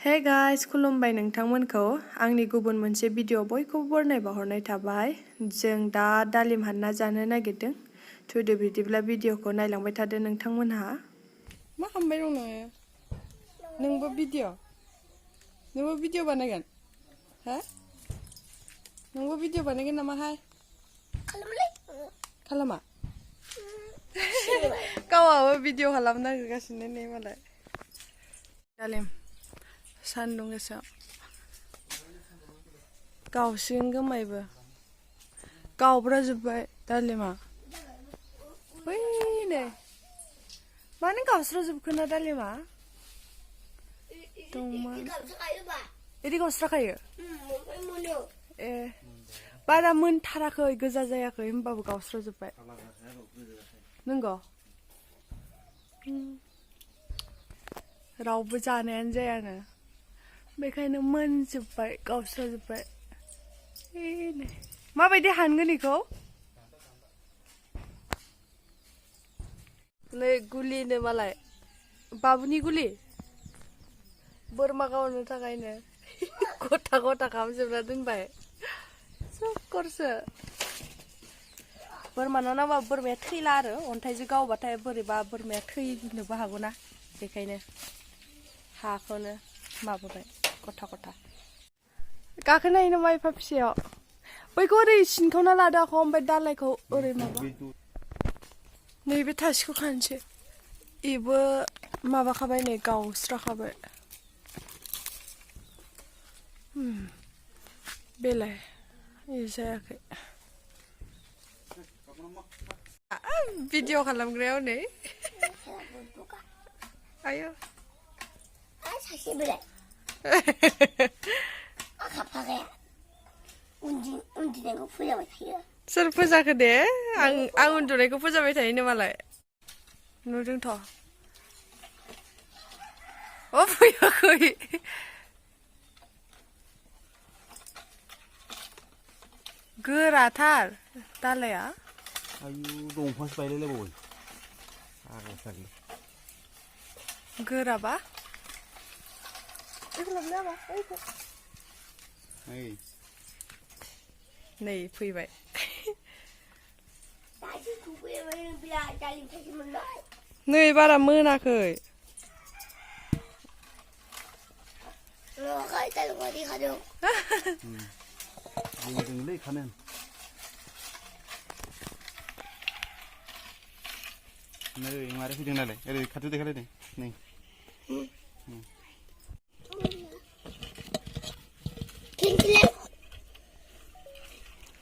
Hey guys, खुलुमबाय नोंथांमोनखौ आंनि गुबुन मोनसे भिडिअ बयखौबो बरनाय बावहरनाय थाबाय। जों दा दालिम हानना जानो नागिरदों। थुदो बिदिब्ला भिडिअखौ नायलांबाय थादो नोंथांमोनहा। मा खालामबाय दं नोंबो भिडिअ बानायगोन? हा? नोंबो भिडिअ बानायगोन नामाहाय? खालामा? गावहाबो भिडिअ खालामनो नागिरगासिनो नै मालाय। दालिम सान्दुं गोसा गावसिगोन गोमायबो गावब्राजोब्बाय दालिमा बै नै मानो गावस्राजोबखोना दालिमा दंमोन इदि गावस्राखायो ए बारा मोनथाराखै गोजा जायाखै होमबाबो गावस्राजोब्बाय नंगौ रावबो जानायानो जायानो बेखायनो मोनजोब्बाय गावस्राजोब्बाय नै माबायदि हानगोन इखौ नै गुलिनो मालाय बाबुनि गुलि बोरमा गावनो थाखायनो गथा गथा खालामजोबना दोनबाय सकरसो बोरमानाव नांबा बोरमाया थैला आरो अन्थाइजों गावबाथाय बोरैबा बोरमाया थैनोबो हागौना बेखायनो हाखौनो माबाबाय गथा गथा गाखोनाय नामा एफा फिसायाव बैखौ ओरै सिनखावना लादो आख' ओमफ्राय दालायखौ ओरै माबा नैबे थासिखौ खानोसै इबो माबाखाबाय नै गावस्राखाबाय बेलाय जायाखै भिडिअ खालामग्रायाव नै आयो सासे बेलाय आखा-फाखाया उन्दुनायखौ फोजाबाय थायो सोर फोजाखो दे आं उन्दुनायखौ फोजाबाय थायोनो मालाय नुदोंथ' अ फैयाखै गोराथार दालाया आयु दंफांसो बायलायलायबावबाय आगोलथारलै गोराबा नै फैबाय नै बारा मोनाखै जोंलै खानो नै मारै फैदों नालाय ओरै खाथियाव देखायलायदों नै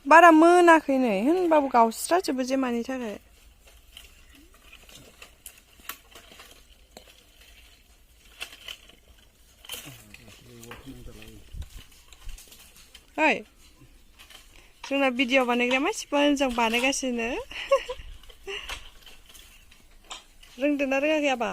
बारा मोनाखै नै होनबाबो गावस्राजोबो जे मानि थाखाय ओइ जोंना भिडिअ बानायग्रा मानसिफ्रा मोजां बानायगासिनो रोंदोंना रोङाखै आबा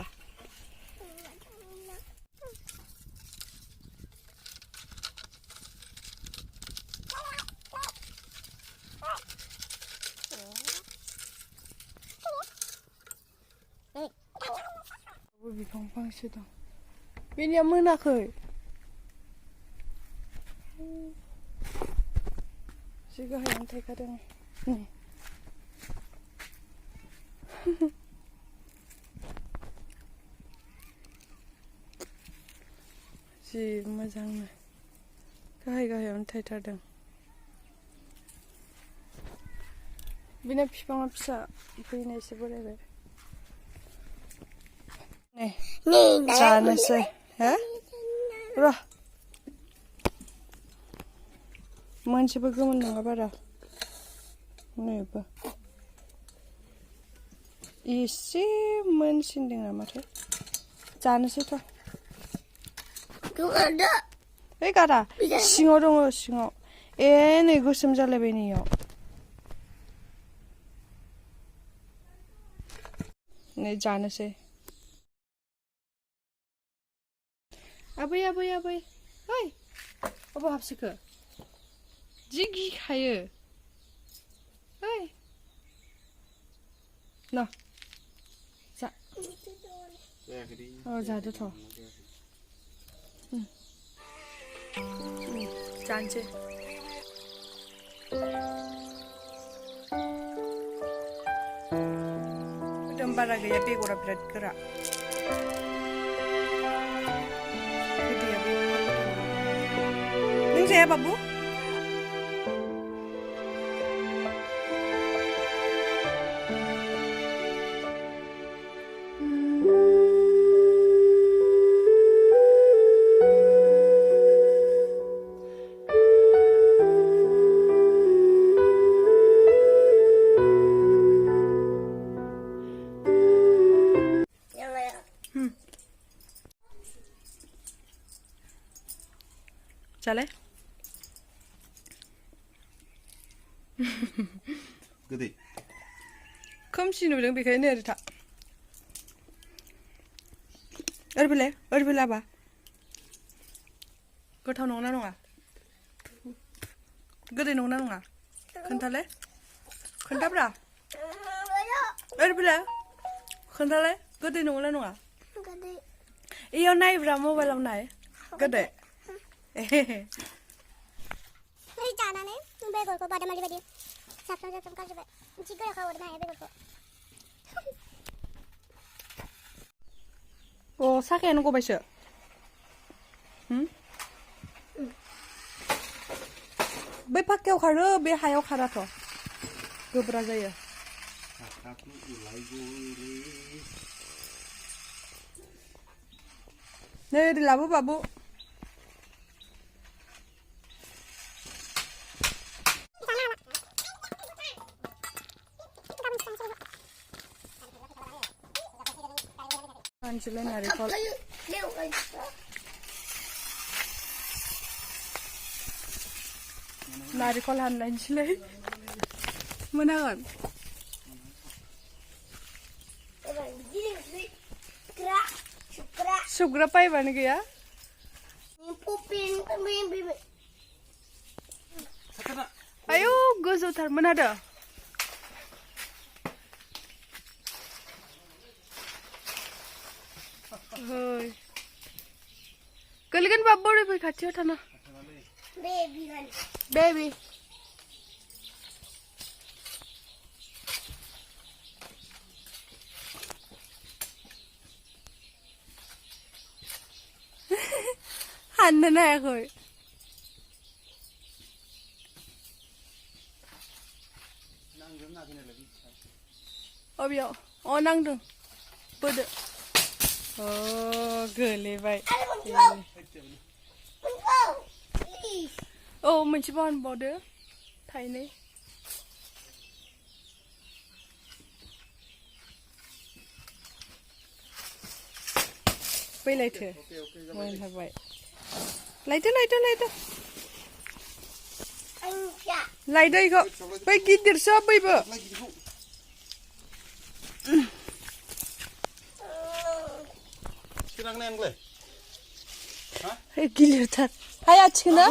बिफां फांसे दं बेनिया मोनाखै जि गाहायावनो थायखादों जि मोजांनो गाहायावनो थायथारदों बिना बिफाङा फिसा बैना एसे बोरायबाय जानोसै हो र' मोनसेबो गोमोन नङा बारा नैबो एसे मोनसिनदों नामाथाय जानोसैथ' ओइ गारा सिङाव दङ सिङाव ए नै गोसोम जालायबाय नैयाव नै जानोसै आबै ओइ अबाव हाबसोखो जि गिखायो ओइ न जा जादोथ' जानोसै मोदोम बारा गैया बेगरा बिराद गोरा नों जाया बाबु जालाय गोदै खोमसि नुदों बेखायनो ओरै था ओरै फैलाय आबा गोथाव नंगौना नङा गोदै नंगौना नङा खोन्थालाय खोन्थाब्रा ओरै फैलाय खोन्थालाय गोदै नंगौना नङा इयाव नायब्रा मबाइलाव नाय गोदै Ini jangan nih, begor kok pada mali badi. Sapam kan coba. Jika kau udah begor kok. Oh, sakit anu kau baca? Be pakai kara, be hayau kara to. Gobra jaya. Nih, di labu babu. Anjulnya narikol. Narikol hanlain sila. Mana kan? Sugra pa iba ni kaya? Ayo, gozo tar mana ada? Hoi. Kalian babu ni pergi kacau tanah. Baby kan. Baby. Hanya nak koi. Oh biar, oh nang dong, pada. Oh, geli baik. Oh, mencipan border, Thai ni. Pergi later. Mana baik. Later. Later ikut. Pergi dirsa boibw. Kirang nen gle. Hei gilir tar. Hai acik na.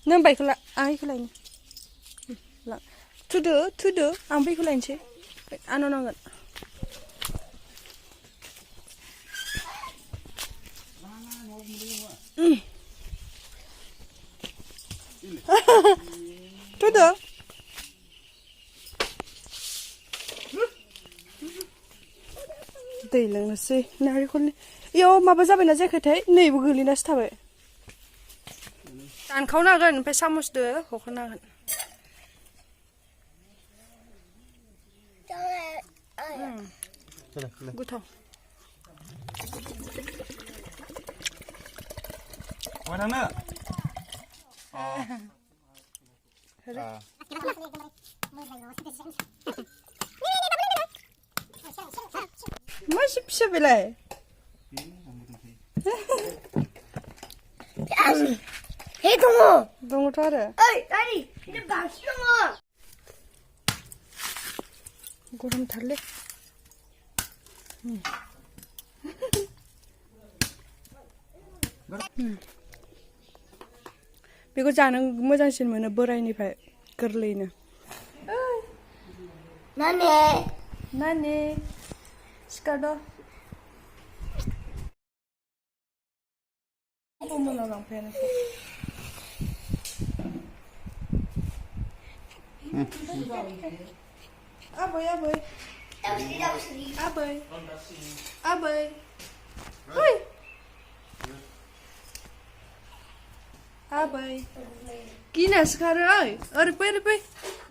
Nang baik kula, ang kula ini. Lang. Tudo, ang baik kula ini. Ano nangan. Tudo. दै लोंनोसै नारेंखलनि इयाव माबा जाबायना जायाखैथाय नैबो गोलैनासो थाबाय दानखावनांगोन ओमफ्राय सामसदो हखनांगोन गोथाव Mana na? Masih bisa belai. Hei tunggu. Tunggu tu ada. Tadi ini bangsi tunggu. Goram tharle. बेखौ जानो मोजांसिन मोनो बोरायनिफ्राय गोरलैनो नानि सिखारद' मोनाव लांफाया नोंखौ आबै आबै आबै आबै ओइ आबै गिनासो खारो ओइ ओरै फै